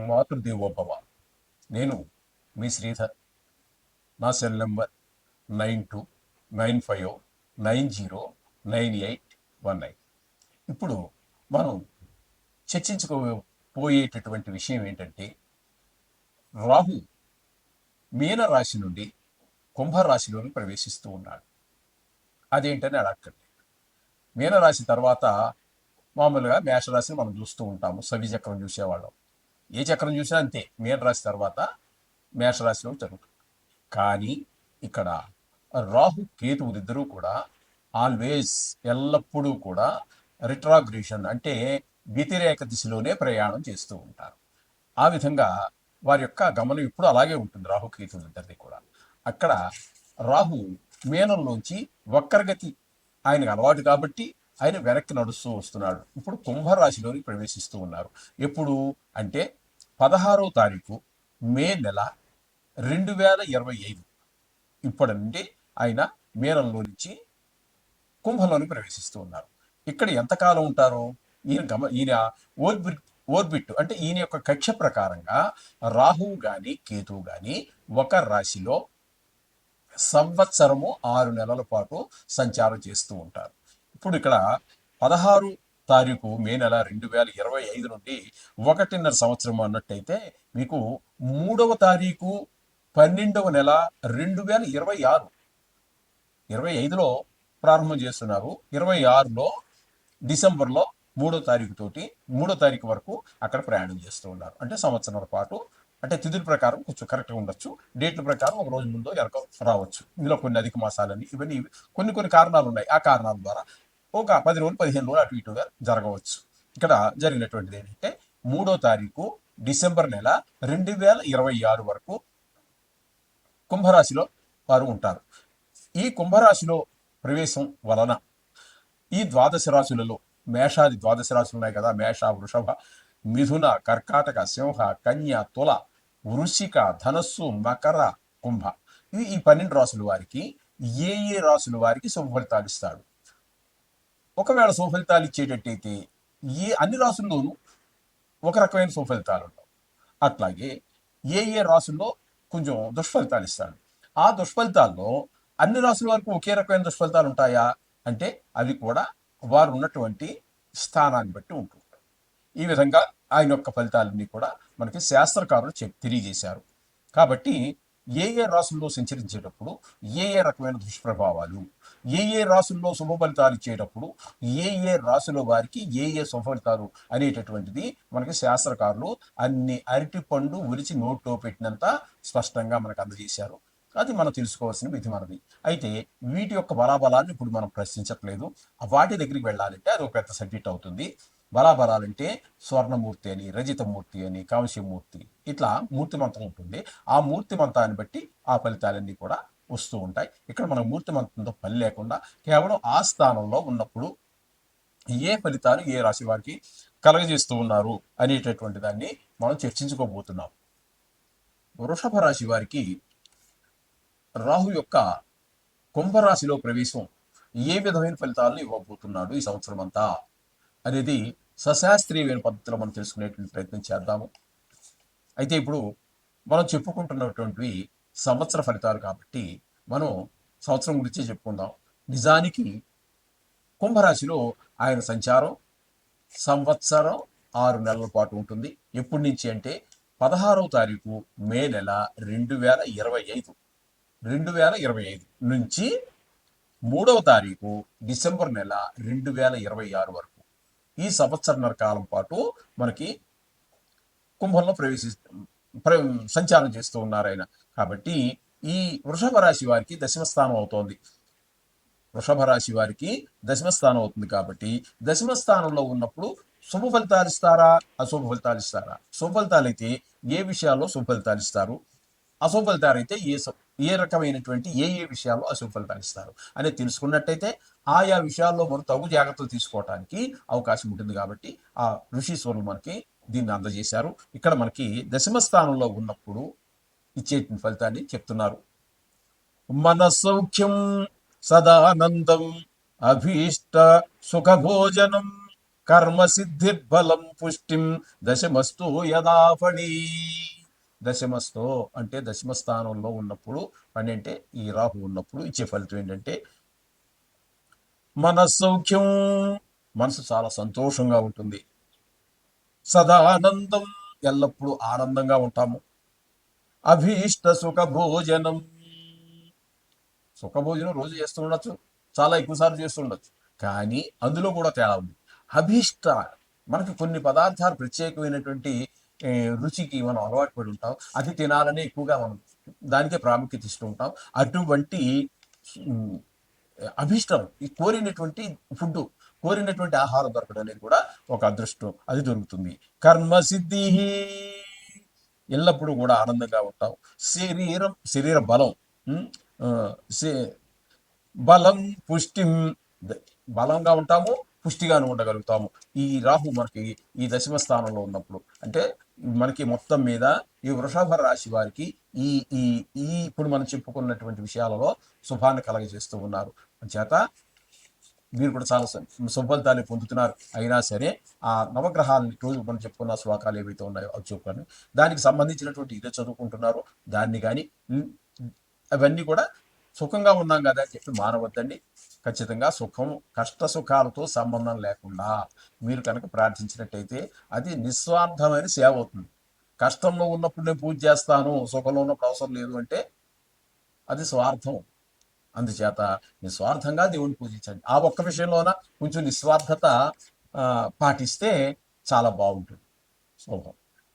మాతృదేవోభవ. నేను మీ శ్రీధర్. నా cell number 9295909819. ఇప్పుడు మనం చర్చించుకోపోయేటటువంటి విషయం ఏంటంటే, రాహు మీన రాశి నుండి కుంభరాశిలోకి ప్రవేశిస్తూ ఉన్నాడు. అదేంటని అడగండి. మీనరాశి తర్వాత మామూలుగా మేషరాశిని మనం చూస్తూ ఉంటాము, సవి చక్రం చూసేవాళ్ళం. ఏ చక్రం చూసినా అంతే, మీనరాశి తర్వాత మేషరాశిలో జరుగుతుంది. కానీ ఇక్కడ రాహు కేతువులు ఇద్దరూ కూడా ఆల్వేస్, ఎల్లప్పుడూ కూడా రిట్రాగ్రేషన్ అంటే వ్యతిరేక దిశలోనే ప్రయాణం చేస్తూ ఉంటారు. ఆ విధంగా వారి యొక్క గమనం ఇప్పుడు అలాగే ఉంటుంది రాహుకేతువులు ఇద్దరిది కూడా. అక్కడ రాహు మీనంలోంచి వక్రగతి ఆయనకు అలవాటు కాబట్టి ఆయన వెనక్కి నడుస్తూ వస్తున్నాడు. ఇప్పుడు కుంభరాశిలోకి ప్రవేశిస్తూ ఉన్నారు. ఎప్పుడు అంటే 16వ తారీఖు మే నెల 2025. ఇప్పటి నుండి ఆయన మీనంలో నుంచి కుంభంలోకి ప్రవేశిస్తూ ఉన్నారు. ఇక్కడ ఎంతకాలం ఉంటారు? ఈయన ఓర్బిట్ అంటే ఈయన యొక్క కక్ష ప్రకారంగా రాహువు కానీ కేతువు కానీ ఒక రాశిలో సంవత్సరము 6 నెలల పాటు సంచారం చేస్తూ ఉంటారు. ఇప్పుడు ఇక్కడ 16 తారీఖు మే నెల 2025 నుండి 1.5 సంవత్సరం అన్నట్టయితే మీకు 3వ తారీఖు 12వ నెల 2026, 25లో ప్రారంభం చేస్తున్నారు. 26లో డిసెంబర్లో 3వ తారీఖు తోటి 3వ తారీఖు వరకు అక్కడ ప్రయాణం చేస్తూ ఉన్నారు. అంటే సంవత్సరం పాటు. అంటే తిథుల ప్రకారం కొంచెం కరెక్ట్గా ఉండొచ్చు, డేట్ల ప్రకారం ఒక రోజు ముందో వెనక రావచ్చు. ఇందులో కొన్ని అధిక మాసాలని ఇవన్నీ కొన్ని కారణాలు ఉన్నాయి. ఆ కారణాల ద్వారా ఒక 10 రోజులు 15 రోజులు అటు ఇటుగా జరగవచ్చు. ఇక్కడ జరిగినటువంటిది ఏంటంటే 3వ తారీఖు డిసెంబర్ నెల 2026 వరకు కుంభరాశిలో వారు ఉంటారు. ఈ కుంభరాశిలో ప్రవేశం వలన ఈ ద్వాదశ రాశులలో మేషాది ద్వాదశ రాశులు ఉన్నాయి కదా, మేష, వృషభ, మిథున, కర్కాటక, సింహ, కన్య, తుల, వృశ్చిక, ధనస్సు, మకర, కుంభ, ఈ 12 రాశుల వారికి ఏ రాశుల వారికి శుభ ఫలితాలు ఇస్తాడు? ఒకవేళ శుభ ఫలితాలు ఇచ్చేటట్టయితే అన్ని రాశుల్లోనూ ఒక రకమైన శుభ ఫలితాలు ఉండవు. అట్లాగే ఏ రాశుల్లో కొంచెం దుష్ఫలితాలు ఇస్తాడు. ఆ దుష్ఫలితాల్లో అన్ని రాశుల వరకు ఒకే రకమైన దుష్ఫలితాలు ఉంటాయా అంటే అవి కూడా వారు ఉన్నటువంటి స్థానాన్ని బట్టి ఉంటుంది. ఈ విధంగా ఆయన యొక్క ఫలితాలన్నీ కూడా మనకి శాస్త్రకారులు తెలియజేశారు. కాబట్టి ఏ రాశుల్లో సంచరించేటప్పుడు ఏ రకమైన దుష్ప్రభావాలు, ఏ రాశుల్లో శుభ ఫలితాలు ఇచ్చేటప్పుడు ఏ రాశుల వారికి ఏ శుభ ఫలితాలు అనేటటువంటిది మనకి శాస్త్రకారులు అన్ని అరటి పండు ఉరిచి నోట్లో పెట్టినంత స్పష్టంగా మనకు అందజేశారు. అది మనం తెలుసుకోవాల్సిన విధి మనది. అయితే వీటి యొక్క బలాబలాన్ని ఇప్పుడు మనం ప్రశ్నించట్లేదు. వాటి దగ్గరికి వెళ్ళాలంటే అది ఒక పెద్ద సబ్జెక్ట్ అవుతుంది. బలాబలాలంటే స్వర్ణమూర్తి అని, రజితమూర్తి అని, కాంస్యమూర్తి, ఇట్లా మూర్తిమంతం ఉంటుంది. ఆ మూర్తిమంతాన్ని బట్టి ఆ ఫలితాలన్నీ కూడా వస్తూ ఉంటాయి. ఇక్కడ మనం మూర్తిమంతంతో పని లేకుండా కేవలం ఆ స్థానంలో ఉన్నప్పుడు ఏ ఫలితాలు ఏ రాశి వారికి కలగజేస్తూ ఉన్నారు అనేటటువంటి దాన్ని మనం చర్చించుకోబోతున్నాం. వృషభ రాశి వారికి రాహు యొక్క కుంభరాశిలో ప్రవేశం ఏ విధమైన ఫలితాలను ఇవ్వబోతున్నాడు ఈ సంవత్సరం అంతా అనేది సశాస్త్రీయమైన పద్ధతిలో మనం తెలుసుకునేటువంటి ప్రయత్నం చేద్దాము. అయితే ఇప్పుడు మనం చెప్పుకుంటున్నటువంటివి సంవత్సర ఫలితాలు కాబట్టి మనం సంవత్సరం గురించి చెప్పుకుందాం. నిజానికి కుంభరాశిలో ఆయన సంచారం సంవత్సరం 6 నెలల పాటు ఉంటుంది. ఎప్పటి నుంచి అంటే 16వ తారీఖు మే నెల 2025 నుంచి 3వ తారీఖు డిసెంబర్ నెల 2026 వరకు ఈ సంవత్సరన్నర కాలం పాటు మనకి కుంభంలో సంచారం చేస్తూ ఉన్నారు ఆయన. కాబట్టి ఈ వృషభ రాశి వారికి దశమ స్థానం అవుతోంది. వృషభ రాశి వారికి దశమ స్థానం అవుతుంది. కాబట్టి దశమ స్థానంలో ఉన్నప్పుడు శుభ ఫలితాలు ఇస్తారా, అశుభ ఫలితాలు ఇస్తారా? శుభ ఫలితాలు అయితే ఏ విషయాల్లో శుభ ఫలితాలు ఇస్తారు, అశుభ ఫలితాలు అయితే ఏ రకమైనటువంటి ఏ విషయాల్లో అశుభ ఫలితాలు ఇస్తారు అనేది తెలుసుకున్నట్టయితే ఆయా విషయాల్లో మనం తగు జాగ్రత్తలు తీసుకోవడానికి అవకాశం ఉంటుంది. కాబట్టి ఆ ఋషీశ్వరులు మనకి దీన్ని అందజేశారు. ఇక్కడ మనకి దశమ స్థానంలో ఉన్నప్పుడు ఇచ్చే ఫలితాన్ని చెప్తున్నారు. మన సౌఖ్యం సదానందం అభీష్ట సుఖభోజనం కర్మ సిద్ధిర్బలం పుష్టిం దశమస్తు యదాఫణి. దశమస్తో అంటే దశమ స్థానంలో ఉన్నప్పుడు, పని అంటే ఈ రాహు ఉన్నప్పుడు ఇచ్చే ఫలితం ఏంటంటే మనస్సౌఖ్యం, మనసు చాలా సంతోషంగా ఉంటుంది. సదానందం, ఎల్లప్పుడూ ఆనందంగా ఉంటాము. అభీష్ట సుఖ భోజనం, సుఖభోజనం రోజు చేస్తూ ఉండొచ్చు, చాలా ఎక్కువసార్లు చేస్తూ ఉండొచ్చు, కానీ అందులో కూడా తేడా ఉంది. అభీష్ట, మనకి కొన్ని పదార్థాలు ప్రత్యేకమైనటువంటి రుచికి మనం అలవాటు పడి ఉంటాం, అది తినాలని ఎక్కువగా మనం దానికే ప్రాముఖ్యత ఇస్తూ ఉంటాం. అటువంటి ఉమ్, అభీష్టం, ఈ కోరినటువంటి ఫుడ్, కోరినటువంటి ఆహారం దొరకడం అనేది కూడా ఒక అదృష్టం, అది దొరుకుతుంది. కర్మ సిద్ధి, ఎల్లప్పుడూ కూడా ఆనందంగా ఉంటాం. శరీర బలం, ఉమ్, ఆ, శే- బలం పుష్టిం, బలంగా ఉంటాము, పుష్టిగాను ఉండగలుగుతాము. ఈ రాహు మనకి ఈ దశమ స్థానంలో ఉన్నప్పుడు, అంటే మనకి మొత్తం మీద ఈ వృషభ రాశి వారికి ఈ ఈ ఈ ఇప్పుడు మనం చెప్పుకున్నటువంటి విషయాలలో శుభాన్ని కలగజేస్తూ ఉన్నారు. చేత మీరు కూడా చాలా సుఫలితాన్ని పొందుతున్నారు. అయినా సరే ఆ నవగ్రహాలని రోజు మనం చెప్పుకున్న శ్లోకాలు ఏవైతే ఉన్నాయో అవి చెప్పుకొని దానికి సంబంధించినటువంటి ఇదే చదువుకుంటున్నారో దాన్ని కానీ అవన్నీ కూడా సుఖంగా ఉన్నాం కదా అని చెప్పి మానవద్దండి. ఖచ్చితంగా సుఖం, కష్ట సుఖాలతో సంబంధం లేకుండా మీరు కనుక ప్రార్థించినట్టయితే అది నిస్వార్థమైన సేవ అవుతుంది. కష్టంలో ఉన్నప్పుడు నేను పూజ చేస్తాను, సుఖంలో ఉన్నప్పుడు అవసరం లేదు అంటే అది స్వార్థం. అందుచేత నిస్వార్థంగా దేవుణ్ణి పూజించండి. ఆ ఒక్క విషయంలోన కొంచెం నిస్వార్థత పాటిస్తే చాలా బాగుంటుంది. శుభం.